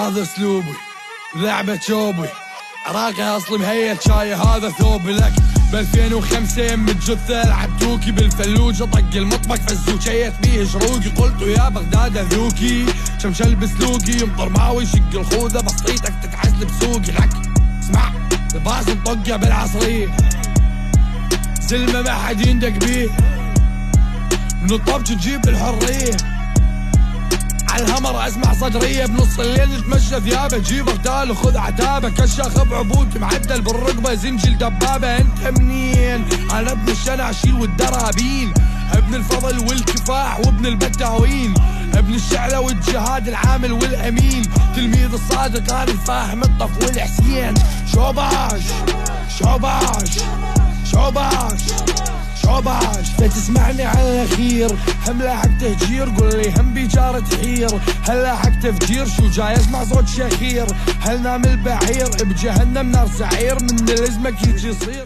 هذا اسلوبي لعبة شوبي، عراقي اصلي مهيل شاي هذا ثوبي لك. ب2005 يم الجثة العب توكي بالفلوجة طق المطبق فزوك شيت بيه شروقي. قلت يا بغداد ذوكي شمشل بسلوقي يمطر ماوي شق الخوذة بسطيتك تتعزل بسوقي لك. اسمع الباص نطقه بالعصرية زلمة ما حد يندق بيه من الطبج تجيب الحرية عالهمر اسمع صدرية بنص الليل نتمشى ثيابه جيب اغتال وخذ عتابه كشاخ بعبود معدل بالرقبة زنجل دبابة. انت منين؟ انا ابن الشناشيل والدرابين ابن الفضل والكفاح وابن البتاوين ابن الشعلة والجهاد العامل والامين تلميذ الصادق انا الفاهم الطف والحسين. شوباش شوباش شوباش شوباش فتسمعني على الأخير هم لاحق تهجير قول لي هم بيجارة حير هل لاحق تفجير شو جاي اسمع صوت شخير هل نام البعير بجهنم نار سعير من الازمك يجي يصير.